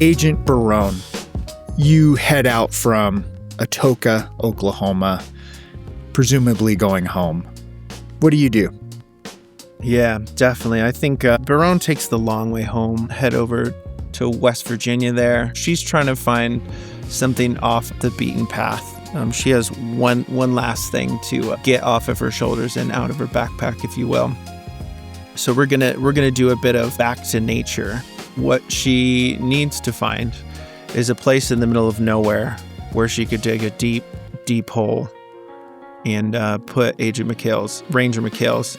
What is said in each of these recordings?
Agent Barone, you head out from Atoka, Oklahoma, presumably going home. What do you do? Yeah, definitely. I think Barone takes the long way home, head over to West Virginia there. She's trying to find something off the beaten path. She has one last thing to get off of her shoulders and out of her backpack, if you will. So we're gonna do a bit of back to nature. What she needs to find is a place in the middle of nowhere where she could dig a deep, deep hole and put Ranger McHale's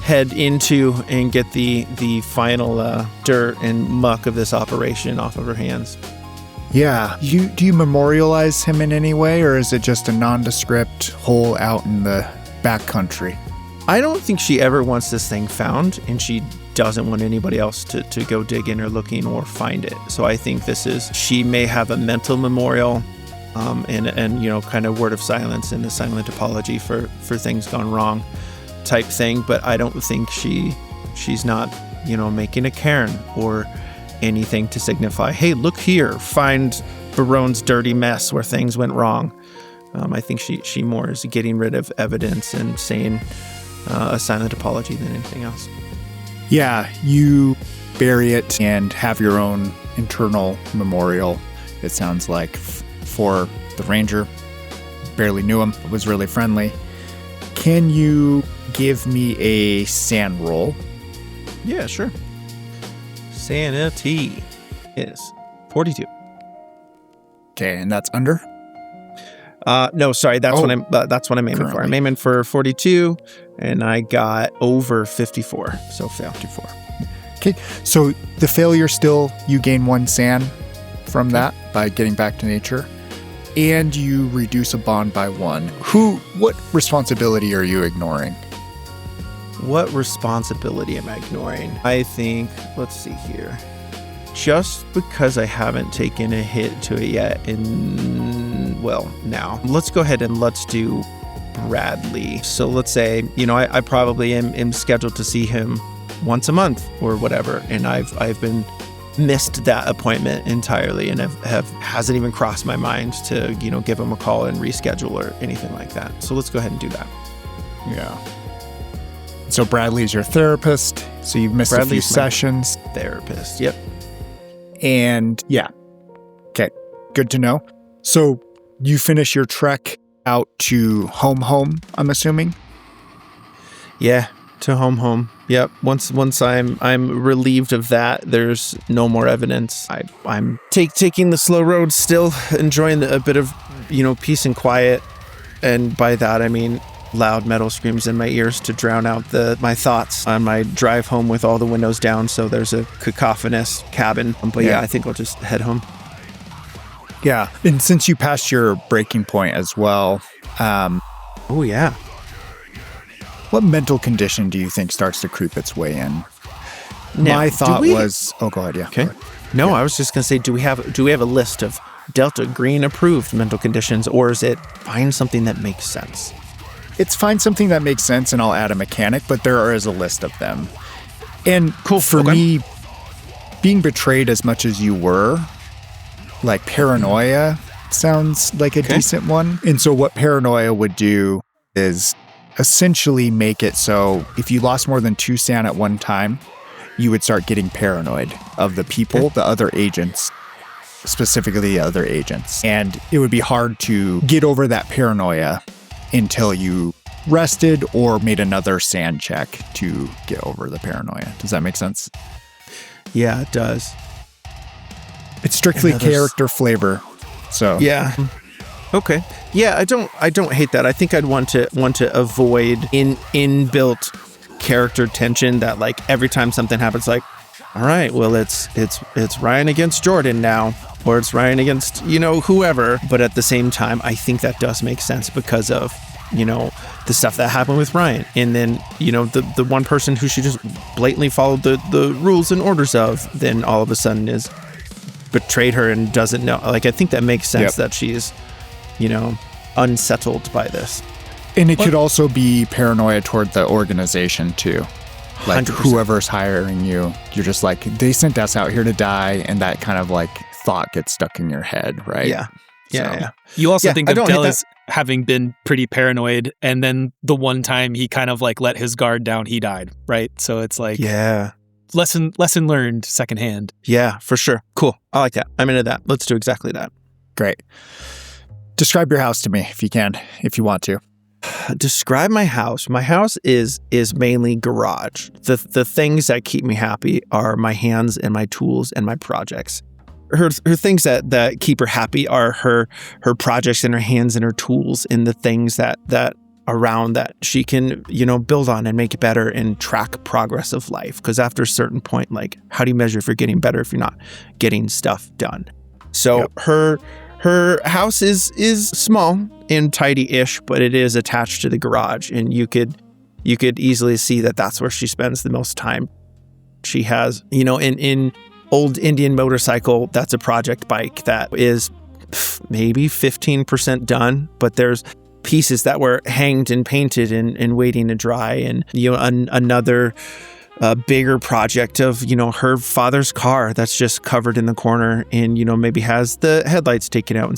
head into and get the final dirt and muck of this operation off of her hands. Yeah. Do you memorialize him in any way, or is it just a nondescript hole out in the backcountry? I don't think she ever wants this thing found, and she doesn't want anybody else to go dig in or looking or find it. So I think she may have a mental memorial and you know, kind of word of silence and a silent apology for things gone wrong type thing. But I don't think she's not, you know, making a cairn or anything to signify, hey, look here, find Barone's dirty mess where things went wrong. I think she more is getting rid of evidence and saying a silent apology than anything else. Yeah, you bury it and have your own internal memorial, it sounds like, for the ranger. Barely knew him, but was really friendly. Can you give me a SAN roll? Yeah, sure. Sanity is 42. Okay, and that's under? No, sorry, that's what I'm aiming for. I'm aiming for 42, and I got over 54, so 54. Okay, so the failure still, you gain 1 SAN from that by getting back to nature, and you reduce a bond by 1. What responsibility are you ignoring? What responsibility am I ignoring? I think, let's see here. Just because I haven't taken a hit to it yet now. Let's go ahead and let's do Bradley. So let's say, you know, I probably am scheduled to see him once a month or whatever, and I've been missed that appointment entirely and hasn't even crossed my mind to, you know, give him a call and reschedule or anything like that. So let's go ahead and do that. Yeah. So Bradley's your therapist, so you've missed a few sessions. Therapist, yep. And yeah. Okay, good to know. So you finish your trek out to home, I'm assuming? Yeah, to home. Yep. Once I'm relieved of that, there's no more evidence. I'm taking the slow road, still enjoying a bit of, you know, peace and quiet. And by that I mean loud metal screams in my ears to drown out my thoughts on my drive home with all the windows down, so there's a cacophonous cabin. But yeah, I think I'll just head home. Yeah, and since you passed your breaking point as well, oh yeah, what mental condition do you think starts to creep its way in? Now, my thought was, go ahead, yeah. Okay. No, I was just gonna say, do we have a list of Delta Green approved mental conditions, or is it find something that makes sense? It's find something that makes sense, and I'll add a mechanic, but there is a list of them. And cool for me, being betrayed as much as you were, like paranoia sounds like a decent one. And so what paranoia would do is essentially make it so if you lost more than 2 SAN at one time, you would start getting paranoid of the people, the other agents, specifically the other agents. And it would be hard to get over that paranoia until you rested or made another SAN check to get over the paranoia. Does that make sense? Yeah, it does. It's strictly character flavor. So yeah. Okay. Yeah, I don't hate that. I think I'd want to avoid inbuilt character tension that, like, every time something happens, like, all right, well, it's Ryan against Jordan now, or it's Ryan against, you know, whoever. But at the same time, I think that does make sense because of, you know, the stuff that happened with Ryan. And then, you know, the one person who she just blatantly followed the rules and orders of, then all of a sudden is betrayed her and doesn't know. Like, I think that makes sense that she's, you know, unsettled by this. And it could also be paranoia toward the organization too. Like 100%. whoever's hiring you, you're just like, they sent us out here to die, and that kind of like thought gets stuck in your head, right? Yeah. Yeah. You also think of I don't hate Del that. as having been pretty paranoid, and then the one time he kind of like let his guard down, he died, right? So it's like lesson learned secondhand. Yeah, for sure. Cool. I like that. I'm into that. Let's do exactly that. Great. Describe your house to me if you can, if you want to. Describe my house. My house is mainly garage. The things that keep me happy are my hands and my tools and my projects. Her things that keep her happy are her projects and her hands and her tools and the things that around that she can, build on and make it better and track progress of life. Because after a certain point, like, how do you measure if you're getting better if you're not getting stuff done? So her house is small and tidy-ish, but it is attached to the garage, and you could easily see that that's where she spends the most time. She has, in old Indian motorcycle, that's a project bike that is maybe 15% done, but there's pieces that were hanged and painted and waiting to dry, and another bigger project of her father's car that's just covered in the corner and maybe has the headlights taken out and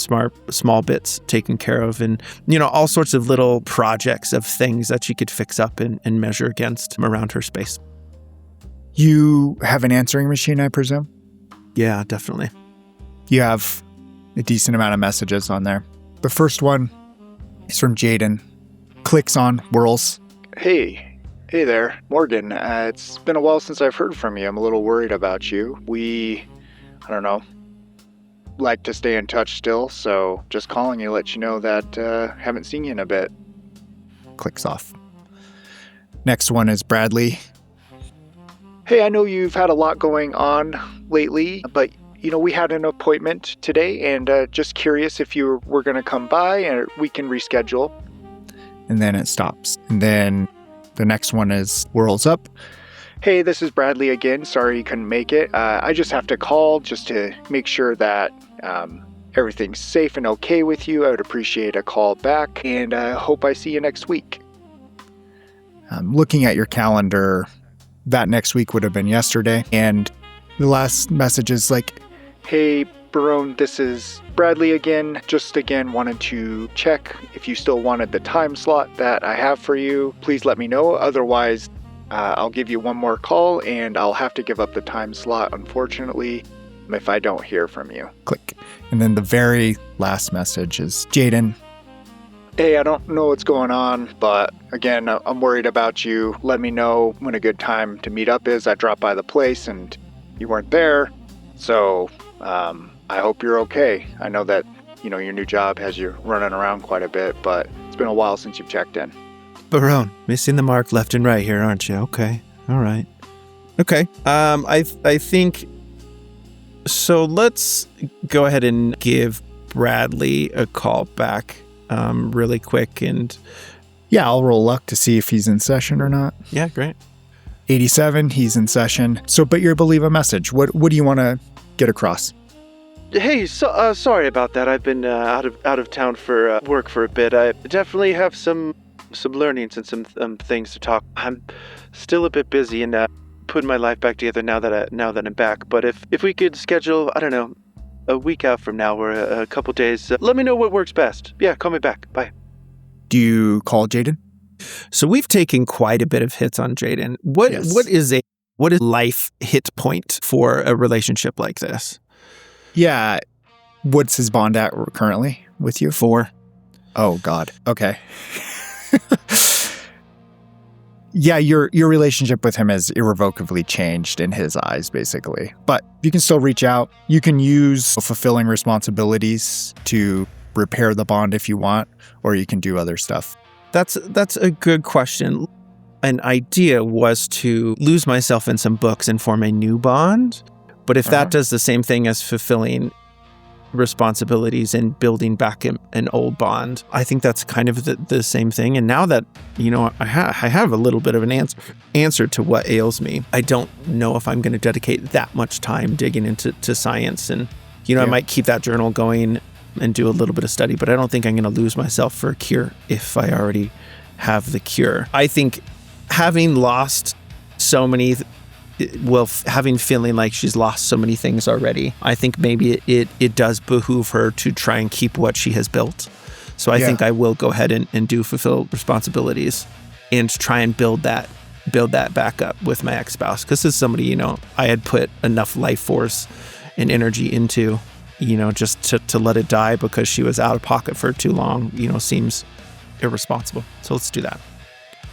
small bits taken care of, and all sorts of little projects of things that she could fix up and measure against around her space. You have an answering machine, I presume? Yeah, definitely. You have a decent amount of messages on there. The first one is from Jaden. Clicks on, whirls. Hey there, Morgan. It's been a while since I've heard from you. I'm a little worried about you. Like to stay in touch still, so just calling you, let you know that haven't seen you in a bit. Clicks off. Next one is Bradley. Hey, I know you've had a lot going on lately, but we had an appointment today, and just curious if you were going to come by, and we can reschedule. And then it stops. And then the next one is whirls up. Hey, this is Bradley again. Sorry you couldn't make it. I just have to call just to make sure that everything's safe and okay with you. I would appreciate a call back, and I hope I see you next week. Looking at your calendar, that next week would have been yesterday. And the last message is like, Hey, Barone, this is Bradley again. Just again wanted to check if you still wanted the time slot that I have for you. Please let me know. Otherwise, I'll give you one more call, and I'll have to give up the time slot, unfortunately, if I don't hear from you. Click. And then the very last message is Jaden. Hey, I don't know what's going on, but again, I'm worried about you. Let me know when a good time to meet up is. I dropped by the place and you weren't there, so I hope you're okay. I know that, your new job has you running around quite a bit, but it's been a while since you've checked in. Barone, missing the mark left and right here, aren't you? Okay. All right. Okay. I think so. Let's go ahead and give Bradley a call back really quick, and yeah, I'll roll luck to see if he's in session or not. Yeah, great. 87, he's in session. So, but you're able to leave a message. What do you want to get across? Hey, sorry about that. I've been out of town for work for a bit. I definitely have some learnings and some things to talk. I'm still a bit busy and putting my life back together now that I'm back. But if we could schedule, I don't know, a week out from now or a couple days, let me know what works best. Yeah, call me back. Bye. Do you call Jaden? So we've taken quite a bit of hits on Jaden. What is life hit point for a relationship like this? Yeah. What's his bond at currently with you? 4. Oh, God. Okay. Yeah, your relationship with him has irrevocably changed in his eyes, basically. But you can still reach out. You can use fulfilling responsibilities to repair the bond if you want, or you can do other stuff. That's a good question. An idea was to lose myself in some books and form a new bond. But if that does the same thing as fulfilling responsibilities and building back an old bond, I think that's kind of the same thing. And now that, I have a little bit of an answer to what ails me, I don't know if I'm going to dedicate that much time digging into science. And, I might keep that journal going and do a little bit of study, but I don't think I'm going to lose myself for a cure if I already have the cure. I think having lost so many, having feeling like she's lost so many things already, I think maybe it does behoove her to try and keep what she has built. So I think I will go ahead and do fulfill responsibilities and try and build that back up with my ex-spouse. Because this is somebody, you know, I had put enough life force and energy into, you know, just to let it die because she was out of pocket for too long, you know, seems irresponsible. So let's do that.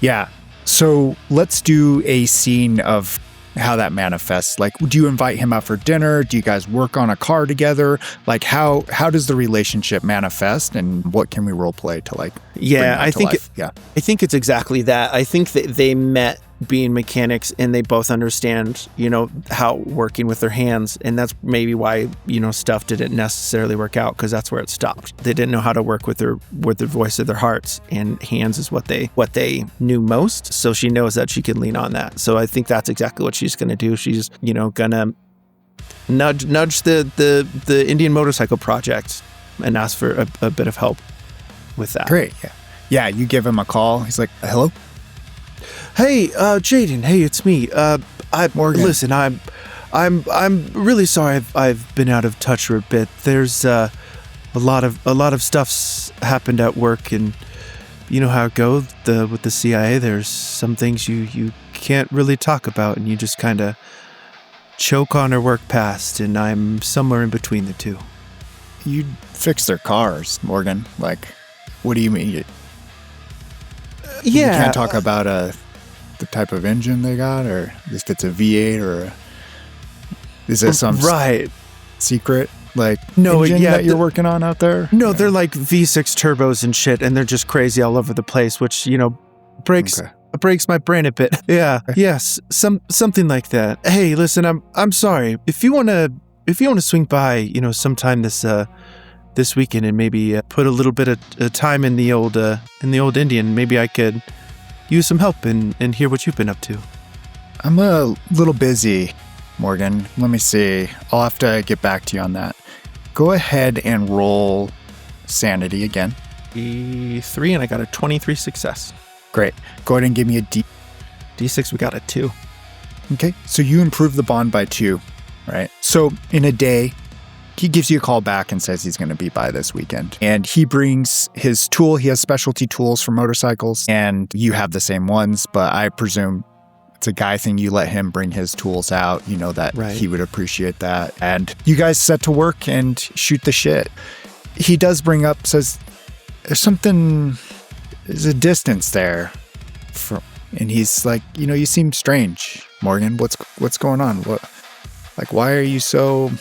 Yeah. So let's do a scene of how that manifests. Like, do you invite him out for dinner? Do you guys work on a car together? Like, how does the relationship manifest, and what can we role play to like? I think it's exactly that. I think that they met being mechanics and they both understand, you know, how working with their hands, and that's maybe why, you know, stuff didn't necessarily work out, because that's where it stopped. They didn't know how to work with the voice of their hearts, and hands is what they knew most. So she knows that she can lean on that. So I think that's exactly what she's going to do. She's, you know, gonna nudge the Indian motorcycle project and ask for a bit of help with that. Great. Yeah. You give him a call. He's like, hello. Hey, Jaden. Hey, it's me. Morgan. Listen, I'm really sorry. I've been out of touch for a bit. There's a lot of stuff's happened at work, and you know how it goes with the CIA. There's some things you can't really talk about, and you just kind of choke on or work past. And I'm somewhere in between the two. You fix their cars, Morgan. Like, what do you mean? You can't talk about the type of engine they got, or if it's a V8 or is it some secret engine that you're working on out there? No, they're like V6 turbos and shit, and they're just crazy all over the place, which, you know, breaks my brain a bit. Yeah, yes, something like that. Hey, listen, I'm sorry. If you wanna swing by, you know, sometime this weekend and maybe put a little bit of time in the old Indian, maybe I could use some help and hear what you've been up to. I'm a little busy, Morgan. Let me see. I'll have to get back to you on that. Go ahead and roll sanity again. D3, and I got a 23 success. Great. Go ahead and give me a D6, we got a 2. Okay. So you improve the bond by 2, right? So in a day, he gives you a call back and says he's going to be by this weekend. And he brings his tool. He has specialty tools for motorcycles, and you have the same ones, but I presume it's a guy thing. You let him bring his tools out. You know that he would appreciate that. And you guys set to work and shoot the shit. He does bring up, says, there's a distance there. And he's like, you know, you seem strange, Morgan. What's going on? Why are you so...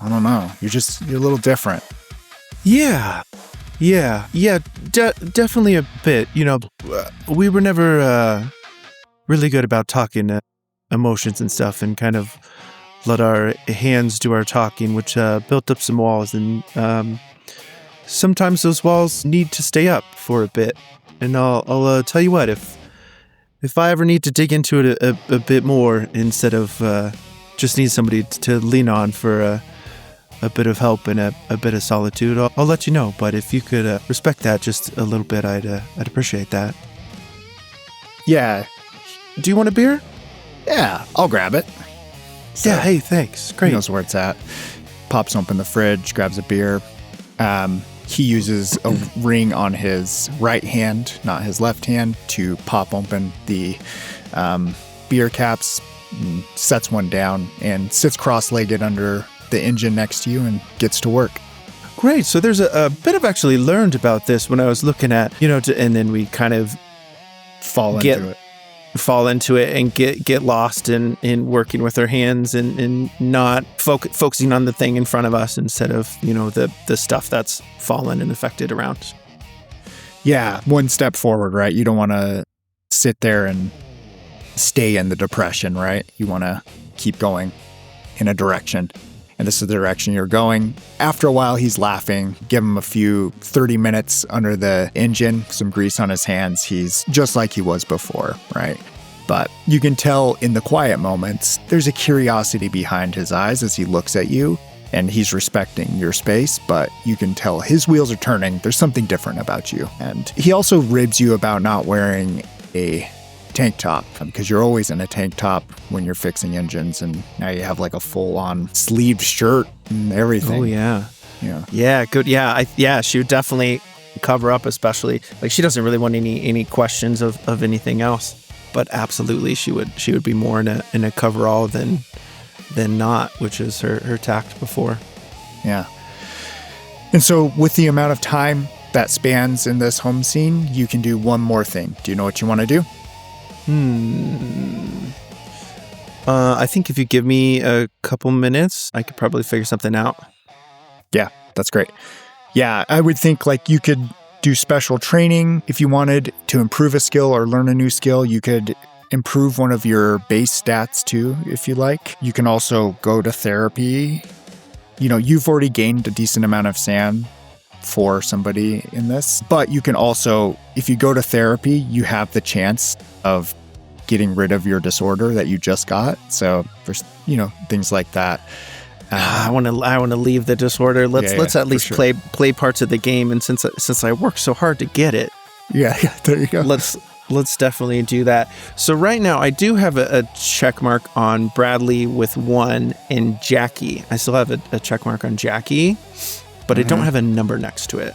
I don't know. You're a little different. Yeah, definitely a bit. You know, we were never really good about talking emotions and stuff, and kind of let our hands do our talking, which built up some walls. And sometimes those walls need to stay up for a bit. And I'll tell you what, if I ever need to dig into it a bit more, instead of just need somebody to lean on for a bit of help and a bit of solitude, I'll let you know. But if you could respect that just a little bit, I'd appreciate that. Yeah. Do you want a beer? Yeah, I'll grab it. So, yeah, hey, thanks. Great. He knows where it's at. Pops open the fridge, grabs a beer. He uses a ring on his right hand, not his left hand, to pop open the beer caps, and sets one down, and sits cross-legged under the engine next to you and gets to work. Great. So there's a bit I've actually learned about this when I was looking at, you know, and then we kind of fall into it and get lost in working with our hands and not focusing on the thing in front of us instead of, you know, the stuff that's fallen and affected around. Yeah. One step forward, right? You don't want to sit there and stay in the depression, right? You want to keep going in a direction. And this is the direction you're going. After a while, he's laughing. Give him a few 30 minutes under the engine, some grease on his hands. He's just like he was before, right? But you can tell in the quiet moments, there's a curiosity behind his eyes as he looks at you, and he's respecting your space, but you can tell his wheels are turning. There's something different about you. And he also ribs you about not wearing a tank top, because you're always in a tank top when you're fixing engines, and now you have like a full-on sleeved shirt and everything. Oh, yeah. Yeah. Yeah, good. Yeah, she would definitely cover up, especially like she doesn't really want any questions of anything else. But absolutely, she would be more in a coverall than not, which is her tact before. Yeah. And so with the amount of time that spans in this home scene, you can do one more thing. Do you know what you want to do? I think if you give me a couple minutes, I could probably figure something out. Yeah, that's great. Yeah, I would think like you could do special training if you wanted to improve a skill or learn a new skill. You could improve one of your base stats too, if you like. You can also go to therapy. You know, you've already gained a decent amount of SAN for somebody in this, but you can also, if you go to therapy, you have the chance of getting rid of your disorder that you just got. So there's, things like that. I want to leave the disorder. Let's at least play parts of the game. And since I worked so hard to get it, yeah, there you go. Let's definitely do that. So right now I do have a check mark on Bradley with 1 and Jackie. I still have a check mark on Jackie, but I don't have a number next to it.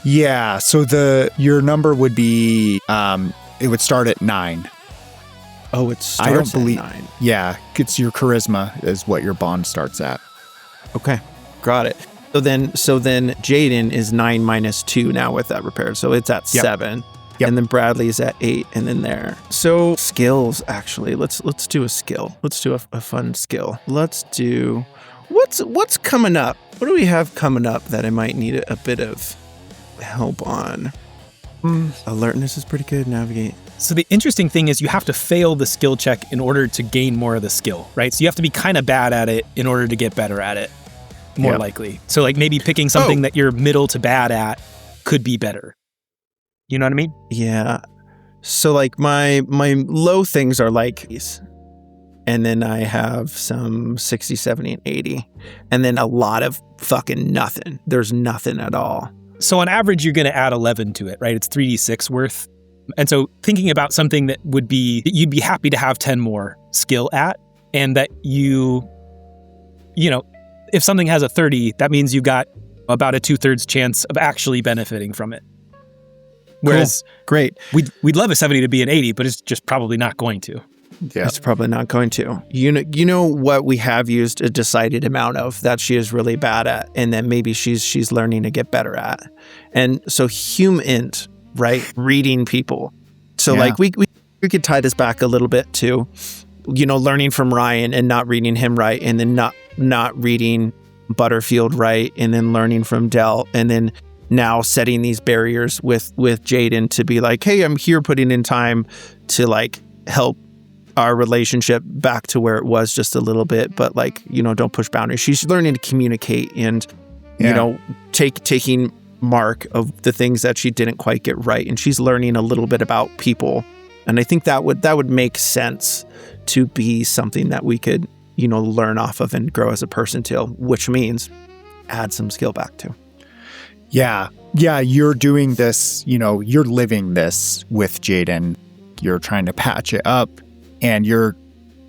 Yeah. So your number would be it would start at 9. Oh, it starts at 9. Yeah, it's your charisma is what your bond starts at. Okay, got it. So then Jaden is 9 minus 2 now with that repair. So it's at 7. Yep. And then Bradley's at 8 and then there. So skills, actually. Let's do a skill. Let's do a fun skill. Let's do what's coming up? What do we have coming up that I might need a bit of help on? Alertness is pretty good. Navigate. So the interesting thing is you have to fail the skill check in order to gain more of the skill, right? So you have to be kind of bad at it in order to get better at it, more likely. So like maybe picking something that you're middle to bad at could be better. You know what I mean? Yeah. So like my low things are like these. And then I have some 60, 70, and 80. And then a lot of fucking nothing. There's nothing at all. So on average, you're going to add 11 to it, right? It's 3d6 worth. And so thinking about something that you'd be happy to have 10 more skill at, and that if something has a 30, that means you got about a 2/3 chance of actually benefiting from it. Whereas, cool. Great. We'd love a 70 to be an 80, but it's just probably not going to. Yeah. It's probably not going to. You know what we have used a decided amount of that she is really bad at, and that maybe she's learning to get better at. And so human, right? Reading people. So like we could tie this back a little bit to, learning from Ryan and not reading him right, and then not reading Butterfield right, and then learning from Dell, and then now setting these barriers with Jaden to be like, hey, I'm here putting in time to like help our relationship back to where it was just a little bit, but like, don't push boundaries. She's learning to communicate and, taking mark of the things that she didn't quite get right. And she's learning a little bit about people. And I think that would make sense to be something that we could, learn off of and grow as a person too, which means add some skill back to. Yeah. Yeah. You're doing this, you're living this with Jaden. You're trying to patch it up, and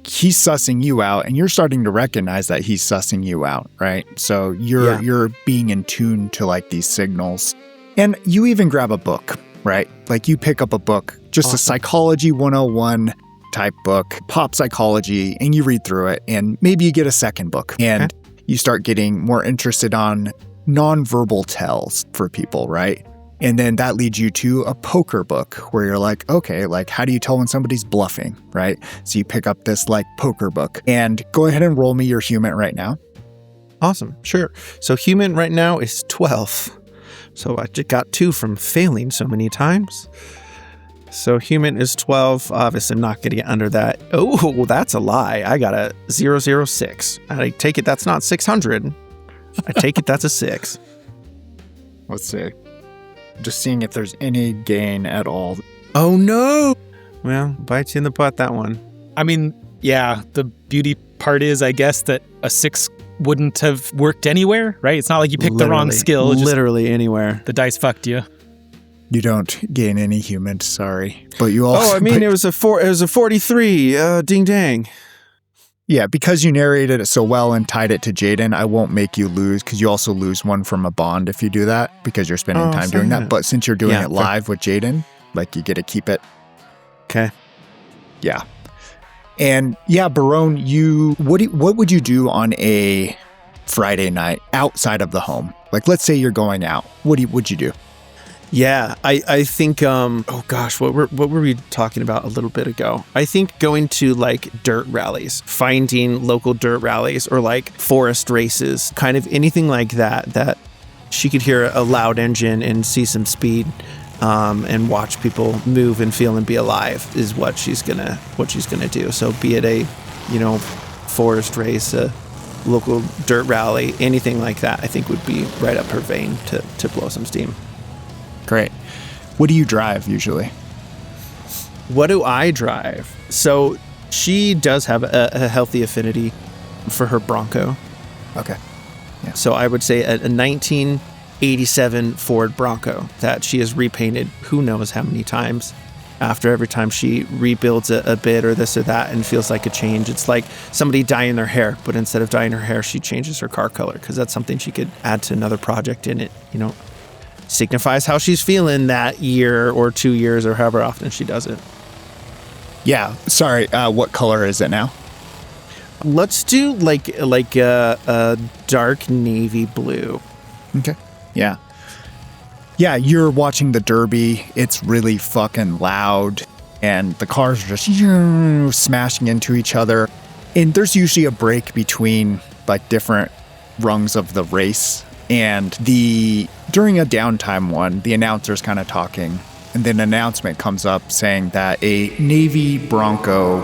he's sussing you out, and you're starting to recognize that he's sussing you out, right? So you're being in tune to like these signals. And you even grab a book, right? Like you pick up a book, just a psychology 101 type book, pop psychology, and you read through it, and maybe you get a second book, and you start getting more interested on nonverbal tells for people, right? And then that leads you to a poker book where you're like, okay, like how do you tell when somebody's bluffing, right? So you pick up this like poker book, and go ahead and roll me your human right now. Awesome. Sure. So human right now is 12. So I just got 2 from failing so many times. So human is 12. Obviously, I'm not going to get under that. Oh, that's a lie. I got a 006. I take it that's not 600. I take it that's a 6. Let's see. Just seeing if there's any gain at all. Oh, no. Well, bites you in the butt, that one. I mean, yeah, the beauty part is, I guess, that a 6 wouldn't have worked anywhere, right? It's not like you picked the wrong skill. Literally anywhere. The dice fucked you. You don't gain any human, sorry. But you also... it was a 43, ding dang. Yeah, because you narrated it so well and tied it to Jaden, I won't make you lose, because you also lose one from a bond if you do that, because you're spending time doing that. But since you're doing it live with Jaden, like, you get to keep it. Okay. Yeah. And yeah, Barone, what would you do on a Friday night outside of the home? Like, let's say you're going out. Would you do? Yeah, I think, what were we talking about a little bit ago? I think going to like dirt rallies, finding local dirt rallies or like forest races, kind of anything like that she could hear a loud engine and see some speed, and watch people move and feel and be alive is what she's gonna do. So be it a, forest race, a local dirt rally, anything like that, I think would be right up her vein to blow some steam. Great. What do you drive usually? What do I drive? So she does have a healthy affinity for her Bronco. Okay. Yeah. So I would say a 1987 Ford Bronco that she has repainted who knows how many times. After every time she rebuilds a bit or this or that and feels like a change, it's like somebody dyeing their hair, but instead of dyeing her hair, she changes her car color because that's something she could add to another project in it, signifies how she's feeling that year or 2 years or however often she does it. Yeah. Sorry. What color is it now? Let's do like a dark navy blue. Okay. Yeah. Yeah. You're watching the Derby. It's really fucking loud and the cars are just smashing into each other. And there's usually a break between like different rungs of the race. And during a downtime one, the announcer's kind of talking, and then an announcement comes up saying that a Navy Bronco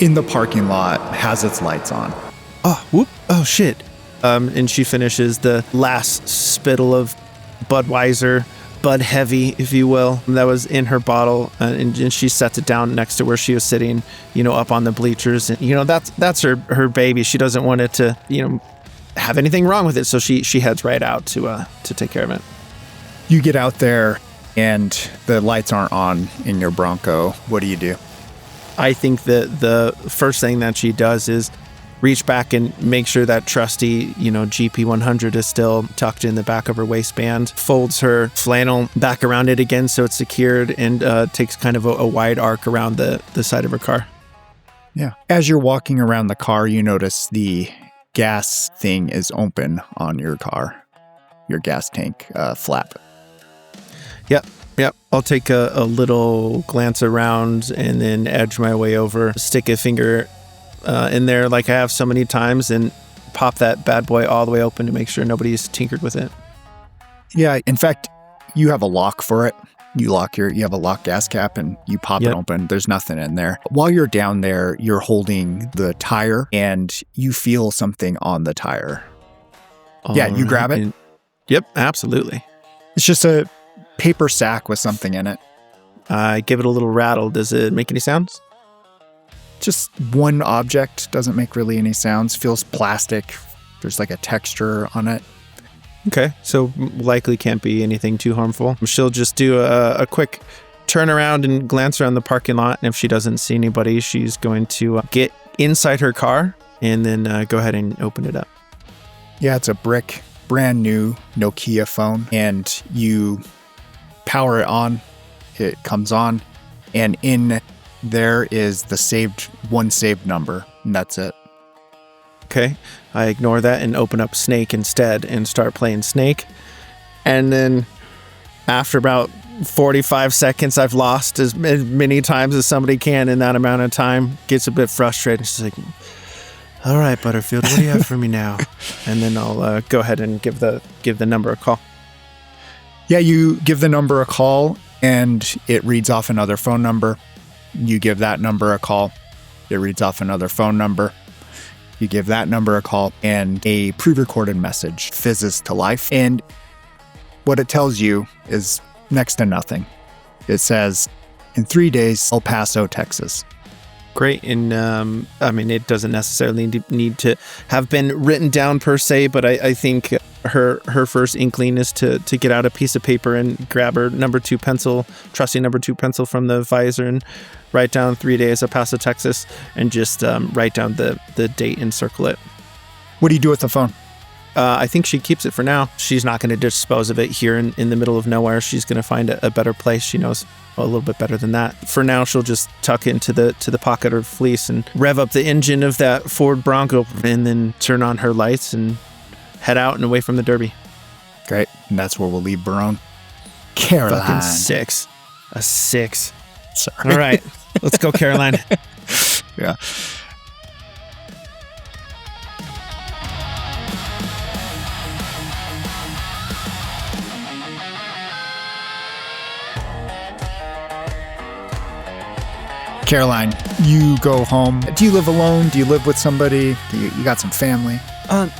in the parking lot has its lights on. Oh, whoop. Oh, shit. And she finishes the last spittle of Budweiser, Bud Heavy, if you will, that was in her bottle, and she sets it down next to where she was sitting, up on the bleachers. And, that's her baby. She doesn't want it to, have anything wrong with it, so she heads right out to take care of it. You get out there and the lights aren't on in your Bronco. What do? I think that the first thing that she does is reach back and make sure that trusty, GP100 is still tucked in the back of her waistband, folds her flannel back around it again so it's secured, and takes kind of a wide arc around the side of her car. Yeah. As you're walking around the car, you notice the gas thing is open on your car, your gas tank flap. Yep. I'll take a little glance around and then edge my way over, stick a finger in there like I have so many times, and pop that bad boy all the way open to make sure nobody's tinkered with it. Yeah, in fact, you have a lock for it. You have a lock gas cap and you pop it open. There's nothing in there. While you're down there, you're holding the tire and you feel something on the tire. You grab it. Yep, absolutely. It's just a paper sack with something in it. I give it a little rattle. Does it make any sounds? Just one object, doesn't make really any sounds. Feels plastic. There's like a texture on it. Okay, so likely can't be anything too harmful. She'll just do a quick turn around and glance around the parking lot, and if she doesn't see anybody, she's going to get inside her car and then go ahead and open it up. Yeah, it's a brick, brand new Nokia phone, and you power it on. It comes on, and in there is the one saved number, and that's it. Okay, I ignore that and open up Snake instead and start playing Snake. And then after about 45 seconds, I've lost as many times as somebody can in that amount of time. Gets a bit frustrated. She's like, all right, Butterfield, what do you have for me now? And then I'll go ahead and give the number a call. Yeah, you give the number a call and it reads off another phone number. You give that number a call. It reads off another phone number. You give that number a call, and a pre-recorded message fizzes to life. And what it tells you is next to nothing. It says, in 3 days, El Paso, Texas. Great. And I mean, it doesn't necessarily need to have been written down per se, but I think her first inkling is to get out a piece of paper and grab her trusty number 2 pencil from the visor and write down 3 days of Paso, Texas, and just write down the date and circle it. What do you do with the phone? I think she keeps it for now. She's not going to dispose of it here in the middle of nowhere. She's going to find a better place. She knows a little bit better than that. For now, she'll just tuck it into the pocket of fleece and rev up the engine of that Ford Bronco and then turn on her lights and head out and away from the Derby. Great. And that's where we'll leave Barone. Caroline. Fucking 6. A 6. Sorry. All right. Let's go, Caroline. Yeah. Caroline, you go home. Do you live alone? Do you live with somebody? You got some family?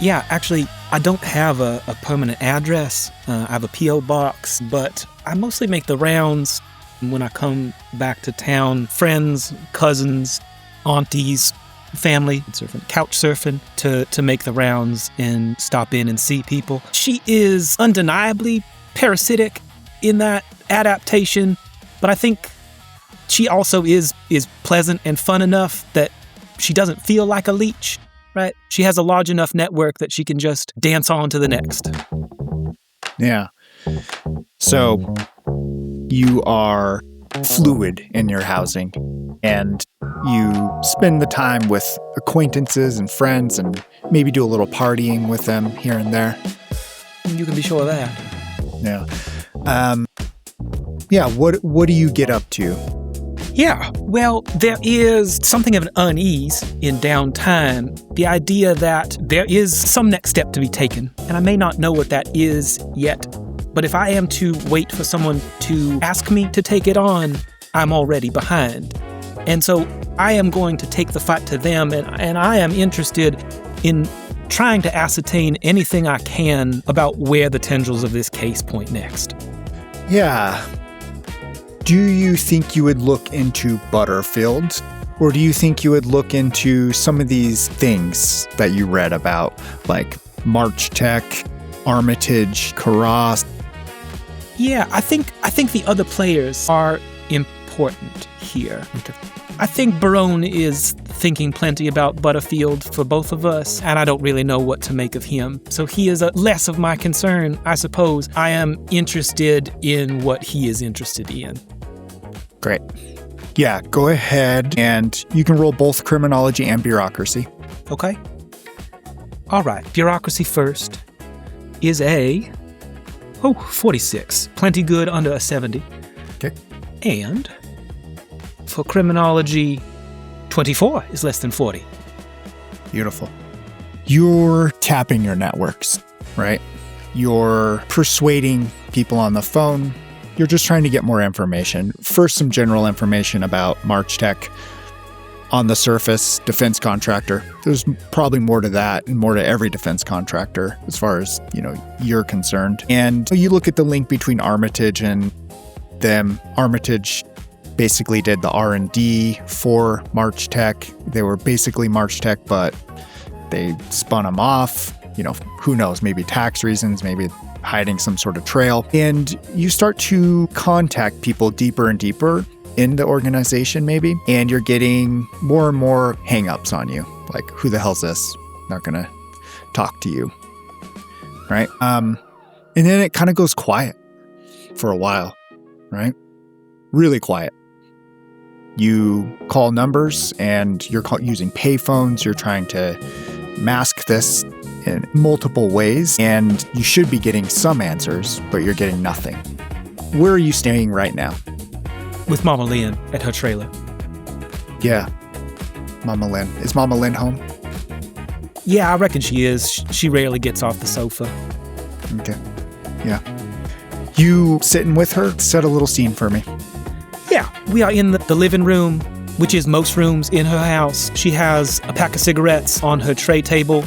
Yeah, actually, I don't have a permanent address. I have a P.O. box, but I mostly make the rounds when I come back to town. Friends, cousins, aunties, family, couch surfing to make the rounds and stop in and see people. She is undeniably parasitic in that adaptation, but I think she also is pleasant and fun enough that she doesn't feel like a leech, right? She has a large enough network that she can just dance on to the next. Yeah. So you are fluid in your housing and you spend the time with acquaintances and friends and maybe do a little partying with them here and there. You can be sure of that. Yeah. What do you get up to? Yeah, well, there is something of an unease in downtime. The idea that there is some next step to be taken, and I may not know what that is yet. But if I am to wait for someone to ask me to take it on, I'm already behind. And so I am going to take the fight to them, and I am interested in trying to ascertain anything I can about where the tendrils of this case point next. Yeah. Do you think you would look into Butterfield? Or do you think you would look into some of these things that you read about, like March Tech, Armitage, Karas? Yeah, I think the other players are important here. Okay. I think Barone is thinking plenty about Butterfield for both of us, and I don't really know what to make of him. So he is less of my concern, I suppose. I am interested in what he is interested in. Great. Yeah, go ahead and you can roll both criminology and bureaucracy. Okay. All right, bureaucracy first is a 46. Plenty good under a 70. Okay. And for criminology, 24 is less than 40. Beautiful. You're tapping your networks, right? You're persuading people on the phone. You're just trying to get more information. First, some general information about March Tech. On the surface, defense contractor. There's probably more to that and more to every defense contractor as far as, you're concerned. And you look at the link between Armitage and them. Armitage basically did the R&D for March Tech. They were basically March Tech, but they spun them off. Who knows, maybe tax reasons, maybe hiding some sort of trail. And you start to contact people deeper and deeper in the organization maybe, and you're getting more and more hang-ups on you. Like, who the hell's this? Not gonna talk to you, right? And then it kind of goes quiet for a while, right? Really quiet. You call numbers and you're using payphones. You're trying to mask this in multiple ways, and you should be getting some answers, but you're getting nothing. Where are you staying right now? With Mama Lynn at her trailer. Yeah, Mama Lynn. Is Mama Lynn home? Yeah, I reckon she is. She rarely gets off the sofa. Okay. Yeah. You sitting with her? Set a little scene for me. Yeah, we are in the living room, which is most rooms in her house. She has a pack of cigarettes on her tray table.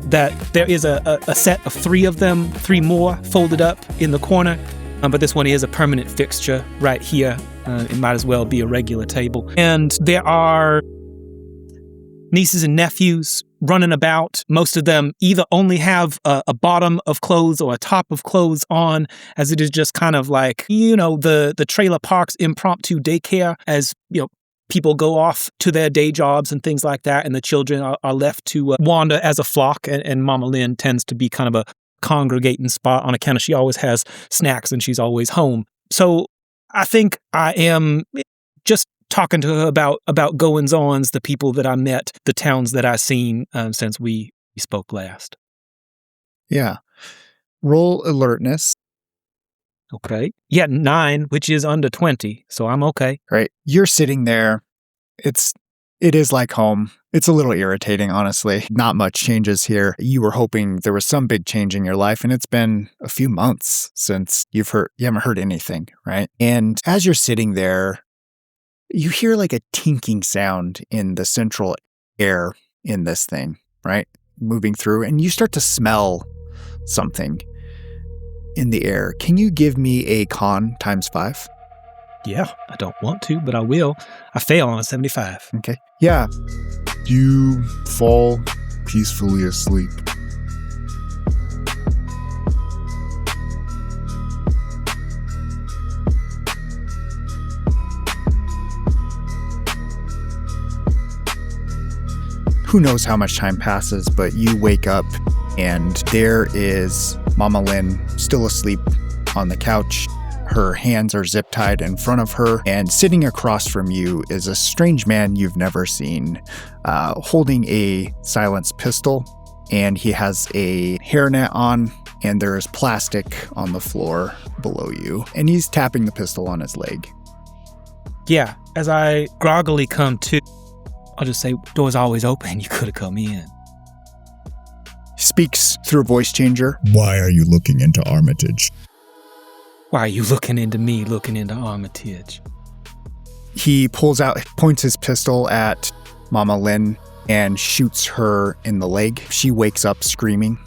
That there is a set of 3 of them, 3 more folded up in the corner. But this one is a permanent fixture right here. It might as well be a regular table. And there are nieces and nephews running about. Most of them either only have a bottom of clothes or a top of clothes on, as it is just kind of like, the trailer park's impromptu daycare, as, people go off to their day jobs and things like that, and the children are left to wander as a flock, and Mama Lynn tends to be kind of a congregating spot on account of she always has snacks and she's always home. So I think I am just talking to her about goings-ons, the people that I met, the towns that I've seen since we spoke last. Yeah. Roll alertness. Okay. Yeah, 9, which is under 20, so I'm okay. Right. You're sitting there. It is like home. It's a little irritating, honestly. Not much changes here. You were hoping there was some big change in your life, and it's been a few months since you haven't heard anything, right? And as you're sitting there, you hear like a tinking sound in the central air in this thing, right? Moving through, and you start to smell something in the air. Can you give me a con ×5? Yeah, I don't want to, but I will. I fail on a 75. Okay. Yeah. You fall peacefully asleep. Who knows how much time passes, but you wake up and there is Mama Lynn still asleep on the couch. Her hands are zip-tied in front of her, and sitting across from you is a strange man you've never seen, holding a silenced pistol, and he has a hairnet on, and there is plastic on the floor below you, and he's tapping the pistol on his leg. Yeah, as I groggily come to, I'll just say, door's always open, you could have come in. Speaks through a voice changer. Why are you looking into Armitage? Why are you looking into me, looking into Armitage? He points his pistol at Mama Lynn and shoots her in the leg. She wakes up screaming,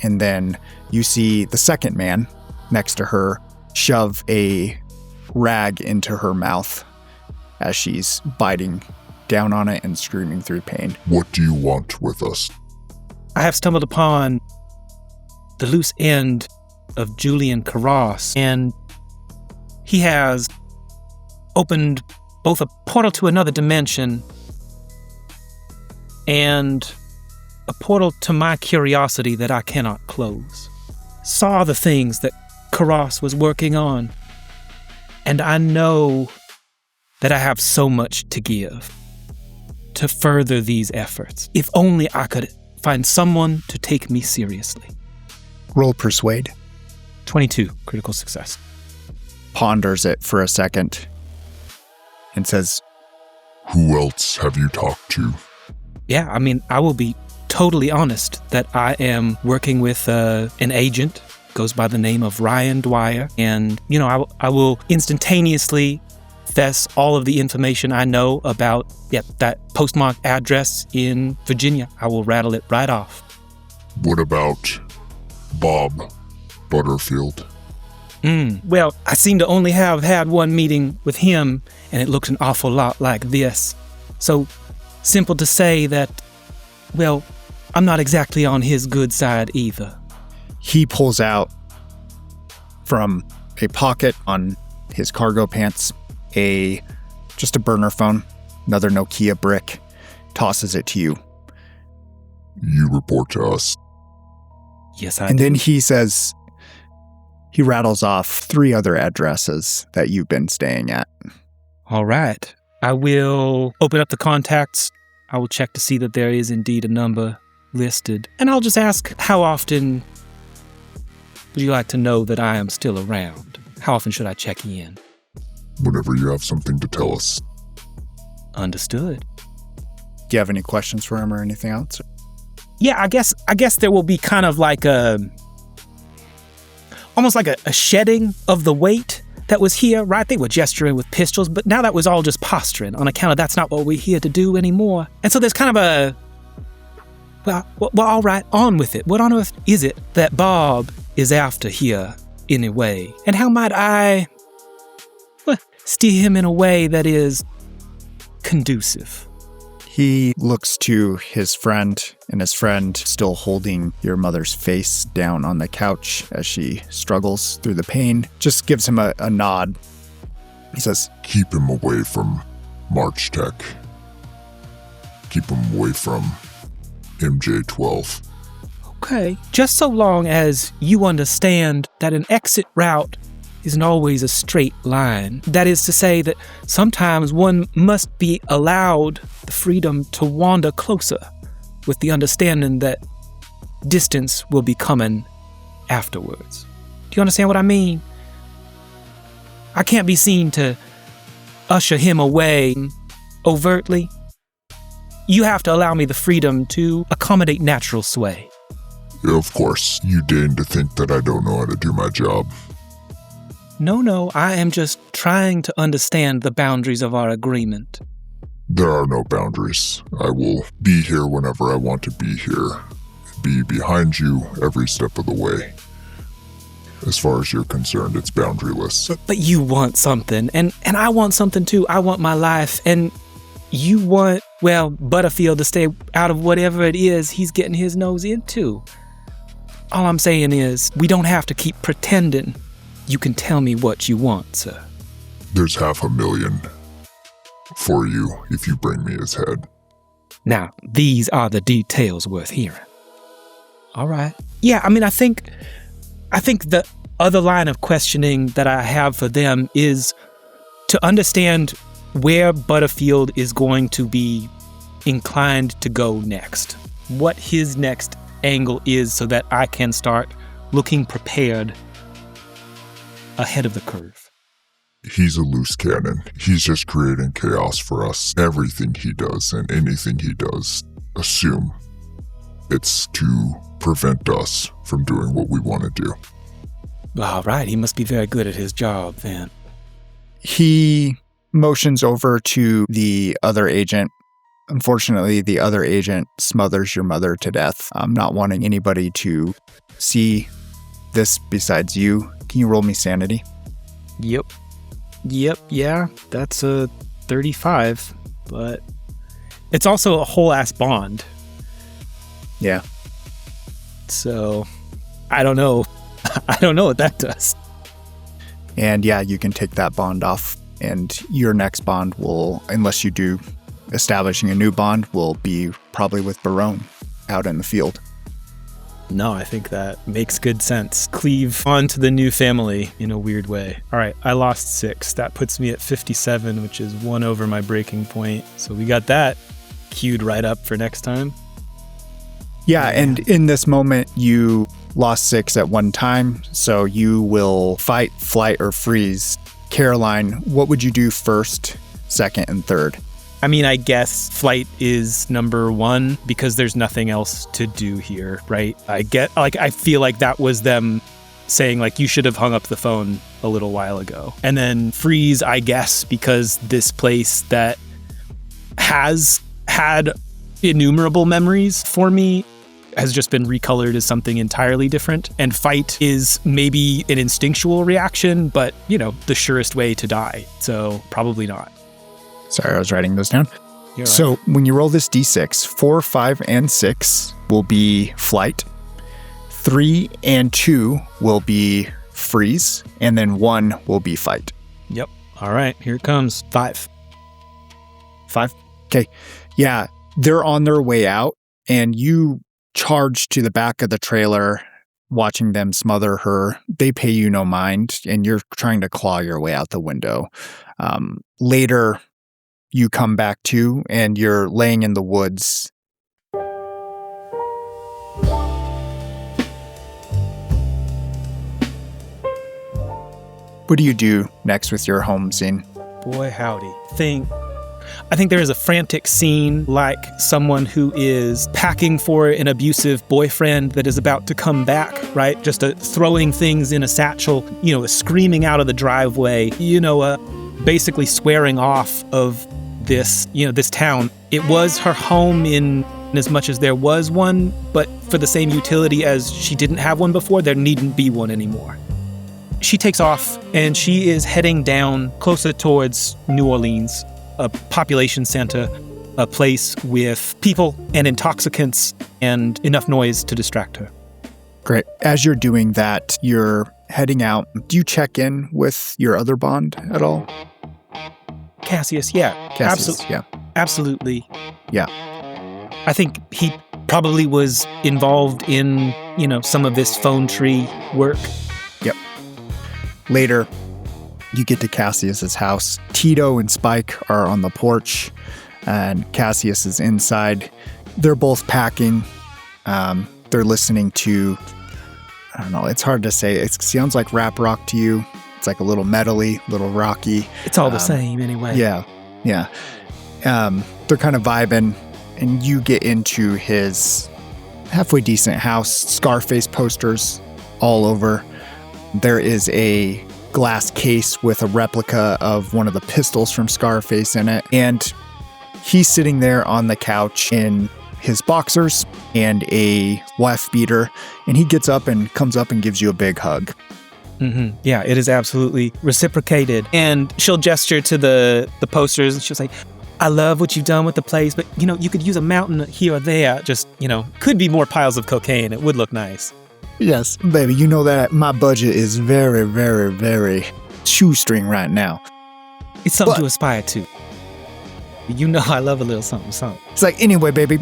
and then you see the second man next to her shove a rag into her mouth as she's biting down on it and screaming through pain. What do you want with us? I have stumbled upon the loose end of Julian Karras, and he has opened both a portal to another dimension and a portal to my curiosity that I cannot close. Saw the things that Karras was working on, and I know that I have so much to give to further these efforts. If only I could find someone to take me seriously. Roll persuade. 22, critical success. Ponders it for a second and says, Who else have you talked to? Yeah, I mean, I will be totally honest that I am working with an agent, goes by the name of Ryan Dwyer, and, I will instantaneously fess all of the information I know about that postmark address in Virginia. I will rattle it right off. What about Bob Butterfield? Well, I seem to only have had one meeting with him, and it looks an awful lot like this. So, simple to say that, well, I'm not exactly on his good side either. He pulls out from a pocket on his cargo pants just a burner phone, another Nokia brick, tosses it to you. You report to us. Yes, I And do. then he rattles off 3 other addresses that you've been staying at. All right. I will open up the contacts. I will check to see that there is indeed a number listed. And I'll just ask, how often would you like to know that I am still around? How often should I check in? Whenever you have something to tell us. Understood. Do you have any questions for him or anything else? Yeah, I guess there will be kind of like almost like a shedding of the weight that was here, right? They were gesturing with pistols, but now that was all just posturing on account of that's not what we're here to do anymore. And so there's kind of well, all right, on with it. What on earth is it that Bob is after here anyway? And how might I steer him in a way that is conducive? He looks to his friend, and his friend, still holding your mother's face down on the couch as she struggles through the pain, just gives him a nod. He says, Keep him away from March Tech. Keep him away from MJ-12. Okay. Just so long as you understand that an exit route isn't always a straight line. That is to say that sometimes one must be allowed the freedom to wander closer with the understanding that distance will be coming afterwards. Do you understand what I mean? I can't be seen to usher him away overtly. You have to allow me the freedom to accommodate natural sway. Of course, you deign to think that I don't know how to do my job. No, I am just trying to understand the boundaries of our agreement. There are no boundaries. I will be here whenever I want to be here. Be behind you every step of the way. As far as you're concerned, it's boundaryless. But you want something, and I want something too. I want my life, and you want, well, Butterfield to stay out of whatever it is he's getting his nose into. All I'm saying is, we don't have to keep pretending. You can tell me what you want, sir. There's $500,000 for you if you bring me his head. Now, these are the details worth hearing. All right. Yeah, I mean, I think the other line of questioning that I have for them is to understand where Butterfield is going to be inclined to go next. What his next angle is so that I can start looking prepared ahead of the curve. He's a loose cannon. He's just creating chaos for us. Everything he does and anything he does, assume it's to prevent us from doing what we want to do. All right, he must be very good at his job then. He motions over to the other agent. Unfortunately, the other agent smothers your mother to death. I'm not wanting anybody to see this besides you. Can you roll me sanity? Yep, yeah, that's a 35, but it's also a whole ass bond. Yeah. So, I don't know. I don't know what that does. And yeah, you can take that bond off, and your next bond will, unless you do establishing a new bond, will be probably with Barone out in the field. No, I think that makes good sense. Cleave onto the new family in a weird way. All right, I lost 6. That puts me at 57, which is 1 over my breaking point. So we got that queued right up for next time. Yeah, and in this moment, you lost 6 at one time, so you will fight, flight, or freeze. Caroline, what would you do first, second, and third? I mean, I guess flight is number 1 because there's nothing else to do here, right? I feel like that was them saying, like, you should have hung up the phone a little while ago. And then freeze, I guess, because this place that has had innumerable memories for me has just been recolored as something entirely different. And fight is maybe an instinctual reaction, but, you know, the surest way to die. So probably not. Sorry, I was writing those down. You're So right. when you roll this d6, 4, 5, and 6 will be flight. 3 and 2 will be freeze. And then 1 will be fight. Yep. All right, here it comes. 5. 5? Okay. Yeah, they're on their way out, and you charge to the back of the trailer, watching them smother her. They pay you no mind, and you're trying to claw your way out the window. Later, you come back to, and you're laying in the woods. What do you do next with your home scene? Boy, howdy. I think there is a frantic scene like someone who is packing for an abusive boyfriend that is about to come back, right? Just throwing things in a satchel, screaming out of the driveway, basically swearing off of this town. It was her home in as much as there was one, but for the same utility as she didn't have one before, there needn't be one anymore. She takes off and she is heading down closer towards New Orleans, a population center, a place with people and intoxicants and enough noise to distract her. Great. As you're doing that, you're heading out. Do you check in with your other bond at all? Cassius, yeah. Cassius, yeah. Absolutely. Yeah. I think he probably was involved in, some of this phone tree work. Yep. Later, you get to Cassius's house. Tito and Spike are on the porch, and Cassius is inside. They're both packing. They're listening to, I don't know, it's hard to say. It sounds like rap rock to you. It's like a little metally, little rocky. It's all the same anyway. Yeah. They're kind of vibing, and you get into his halfway decent house. Scarface posters all over. There is a glass case with a replica of one of the pistols from Scarface in it. And he's sitting there on the couch in his boxers and a wife beater. And he gets up and comes up and gives you a big hug. Mm-hmm. Yeah, it is absolutely reciprocated. And she'll gesture to the posters and she'll say, I love what you've done with the place, but, you could use a mountain here or there. Just, could be more piles of cocaine. It would look nice. Yes, baby, you know that my budget is very, very, very shoestring right now. It's something to aspire to. I love a little something. It's like, anyway, baby,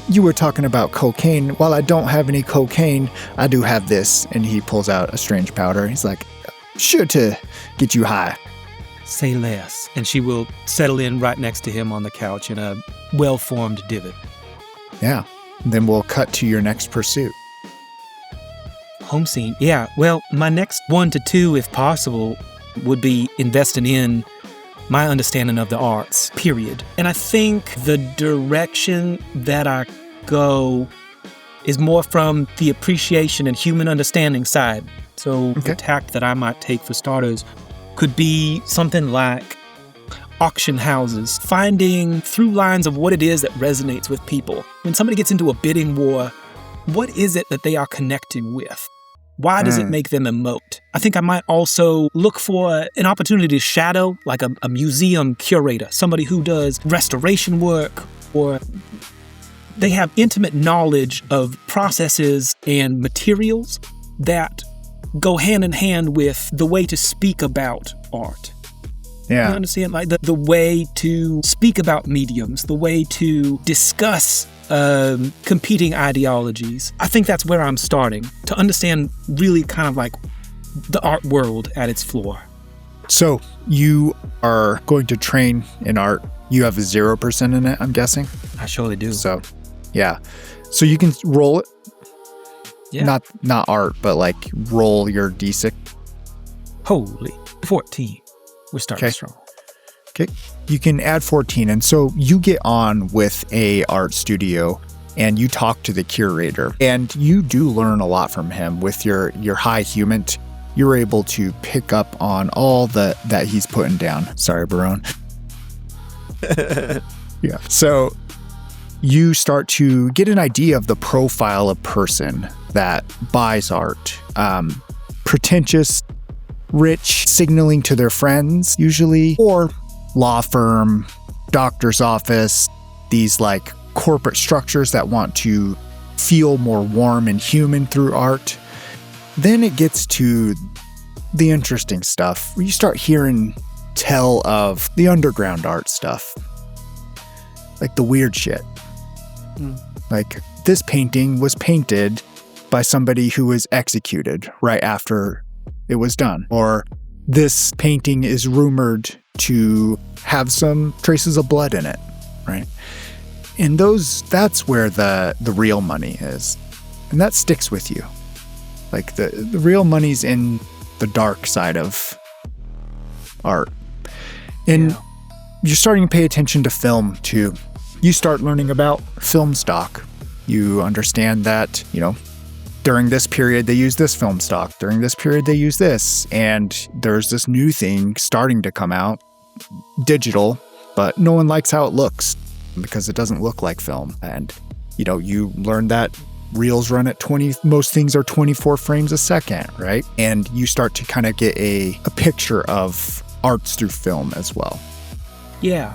you were talking about cocaine. While I don't have any cocaine, I do have this. And he pulls out a strange powder. He's like, sure to get you high. Say less. And she will settle in right next to him on the couch in a well-formed divot. Yeah. And then we'll cut to your next pursuit. Home scene. Yeah. Well, my next 1 to 2, if possible, would be investing in my understanding of the arts, period. And I think the direction that I go is more from the appreciation and human understanding side. So the tact that I might take for starters could be something like auction houses, finding through lines of what it is that resonates with people. When somebody gets into a bidding war, what is it that they are connecting with? Why does it make them emote? I think I might also look for an opportunity to shadow, like a museum curator, somebody who does restoration work, or they have intimate knowledge of processes and materials that go hand in hand with the way to speak about art. Yeah. You understand? Like the way to speak about mediums, the way to discuss competing ideologies. I think that's where I'm starting, to understand really kind of like the art world at its floor. So you are going to train in art. You have a 0% in it, I'm guessing? I surely do. So, yeah. So you can roll it. Yeah. Not art, but like roll your D6. Holy 14. We're starting strong. Okay. You can add 14. And so you get on with a art studio and you talk to the curator, and you do learn a lot from him with your high human. You're able to pick up on all that he's putting down. Sorry, Barone. Yeah. So you start to get an idea of the profile of person that buys art. Pretentious, rich, signaling to their friends, usually, or law firm, doctor's office, these like corporate structures that want to feel more warm and human through art. Then it gets to the interesting stuff. You start hearing tell of the underground art stuff, like the weird shit. Like, this painting was painted by somebody who was executed right after it was done. Or this painting is rumored to have some traces of blood in it, right? And that's where the real money is. And that sticks with you. Like, the real money's in the dark side of art. And you're starting to pay attention to film, too. You start learning about film stock. You understand that, during this period, they use this film stock. During this period, they use this. And there's this new thing starting to come out, digital, but no one likes how it looks because it doesn't look like film. And, you learn that reels run at 20, most things are 24 frames a second, right? And you start to kind of get a picture of arts through film as well. Yeah.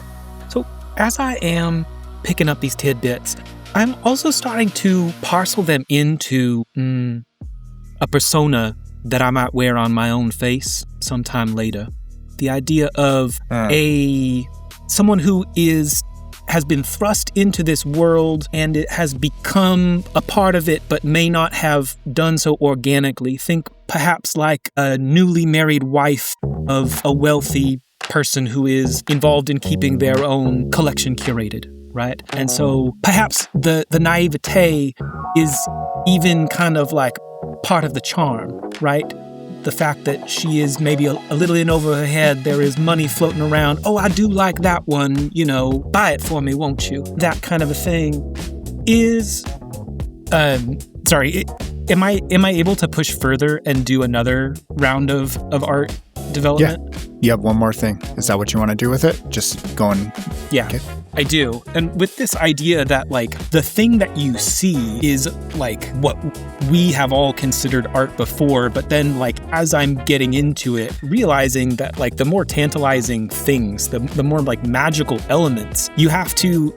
So as I am picking up these tidbits, I'm also starting to parcel them into a persona that I might wear on my own face sometime later. The idea of someone who has been thrust into this world and it has become a part of it, but may not have done so organically. Think perhaps like a newly married wife of a wealthy person who is involved in keeping their own collection curated, right? And so perhaps the naivete is even kind of like part of the charm, right? The fact that she is maybe a little in over her head, there is money floating around. Oh, I do like that one, buy it for me, won't you? That kind of a thing is, am I able to push further and do another round of art development? Yeah. You have one more thing. Is that what you want to do with it? Just going... Yeah. Okay. I do. And with this idea that the thing that you see is what we have all considered art before, but then as I'm getting into it, realizing that the more tantalizing things, the more magical elements, you have to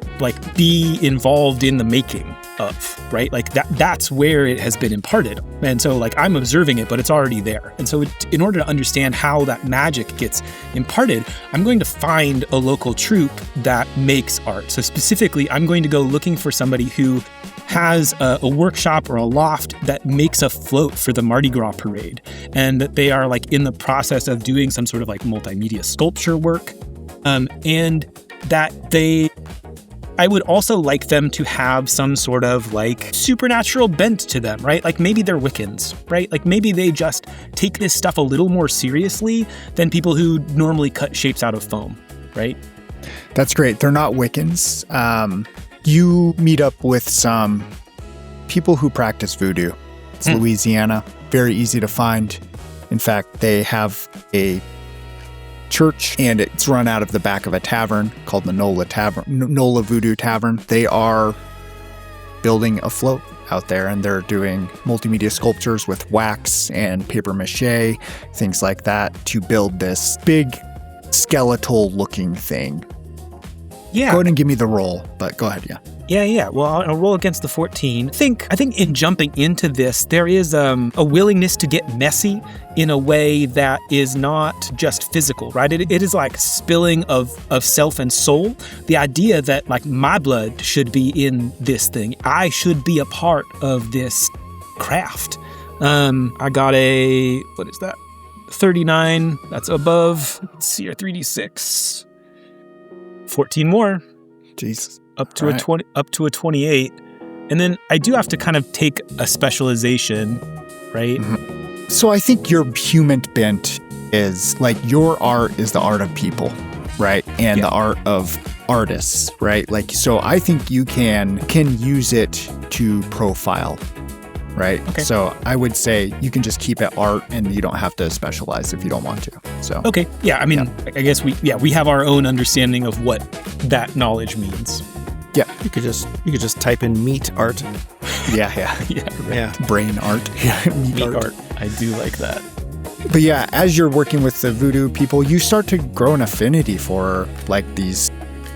be involved in the making of, right? That's where it has been imparted. And so I'm observing it, but it's already there. And so in order to understand how that magic gets imparted, I'm going to find a local troupe that makes art. So specifically, I'm going to go looking for somebody who has a workshop or a loft that makes a float for the Mardi Gras parade, and that they are in the process of doing some sort of multimedia sculpture work, and that I would also like them to have some sort of supernatural bent to them, right? Maybe they're Wiccans, right? Maybe they just take this stuff a little more seriously than people who normally cut shapes out of foam, right? That's great. They're not Wiccans. You meet up with some people who practice voodoo. It's Louisiana. Very easy to find. In fact, they have a church, and it's run out of the back of a tavern called the Nola Voodoo Tavern. They are building a float out there, and they're doing multimedia sculptures with wax and paper mache, things like that, to build this big skeletal looking thing. Yeah. Go ahead and give me the roll, but go ahead, yeah. Yeah. Well, I'll roll against the 14. I think in jumping into this, there is a willingness to get messy in a way that is not just physical, right? It is spilling of self and soul. The idea that my blood should be in this thing. I should be a part of this craft. I got what is that? 39. That's above. Let's see here, 3d6. 14 more. Jesus. Up to a 28. And then I do have to kind of take a specialization, right? Mm-hmm. So I think your human bent is your art is the art of people, right? And the art of artists, right? So I think you can use it to profile, right? Okay. So I would say you can just keep it art, and you don't have to specialize if you don't want to. So okay, yeah. I mean, I guess we have our own understanding of what that knowledge means. Yeah, you could just type in meat art. Yeah. Brain art. Meat art. I do like that. But yeah, as you're working with the voodoo people, you start to grow an affinity for these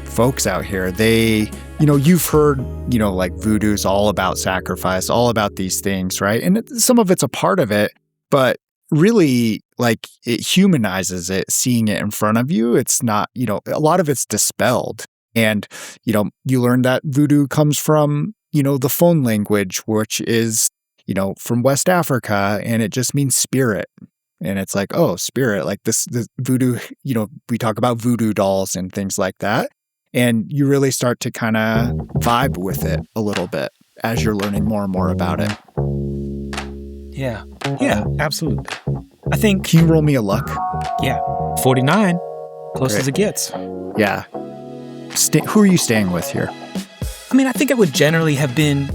folks out here. They, you've heard, voodoo's all about sacrifice, all about these things, right? And some of it's a part of it, but really, it humanizes it, seeing it in front of you. It's not, a lot of it's dispelled. And, you learn that voodoo comes from, the phone language, which is, from West Africa, and it just means spirit. And it's spirit, this voodoo, we talk about voodoo dolls and things like that. And you really start to kind of vibe with it a little bit as you're learning more and more about it. Yeah, absolutely. I think... Can you roll me a luck? Yeah. 49. Close as it gets. Yeah. Who are you staying with here? I mean, I think it would generally have been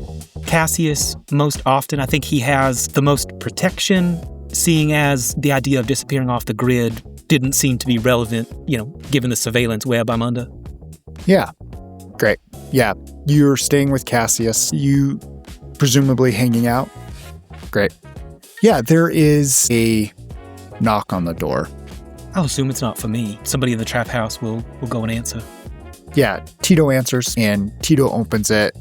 Cassius most often. I think he has the most protection, seeing as the idea of disappearing off the grid didn't seem to be relevant, given the surveillance web I'm under. Yeah. Great. Yeah. You're staying with Cassius. You presumably hanging out. Great. Yeah, there is a knock on the door. I'll assume it's not for me. Somebody in the trap house will go and answer. Yeah, Tito answers, and Tito opens it.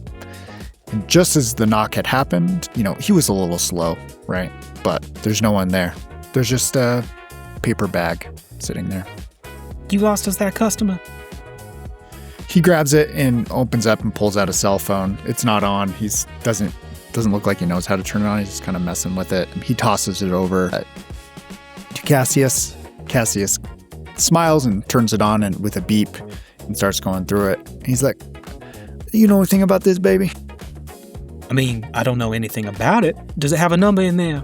And just as the knock had happened, he was a little slow, right? But there's no one there. There's just a paper bag sitting there. You lost us that customer? He grabs it and opens up and pulls out a cell phone. It's not on. He doesn't look like he knows how to turn it on. He's just kind of messing with it. He tosses it over to Cassius. Cassius smiles and turns it on and with a beep and starts going through it. He's like, "You know anything about this, baby?" I mean, I don't know anything about it. Does it have a number in there?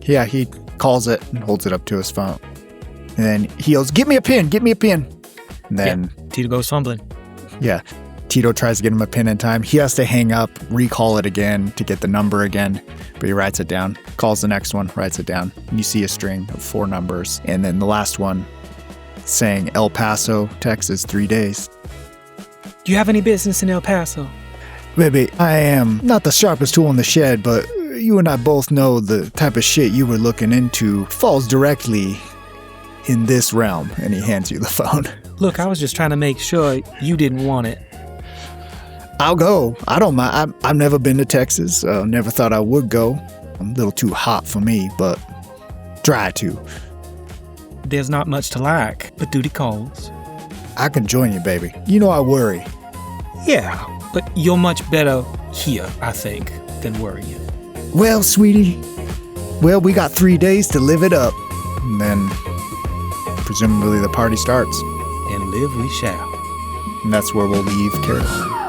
Yeah, he calls it and holds it up to his phone. And then he yells, "Get me a pin, get me a pin." And then, Tito goes fumbling. Yeah, Tito tries to get him a pin in time. He has to hang up, recall it again to get the number again, but he writes it down, calls the next one, writes it down. And you see a string of 4 numbers. And then the last one saying El Paso, Texas, 3 days. Do you have any business in El Paso? Baby, I am not the sharpest tool in the shed, but you and I both know the type of shit you were looking into falls directly in this realm. And he hands you the phone. Look, I was just trying to make sure you didn't want it. I'll go. I don't mind. I've never been to Texas. Never thought I would go. I'm a little too hot for me, but try to. There's not much to like, but duty calls. I can join you, baby. I worry. Yeah, but you're much better here, I think, than worrying. Well, sweetie. Well, we got 3 days to live it up. And then, presumably, the party starts. And live we shall. And that's where we'll leave Caroline.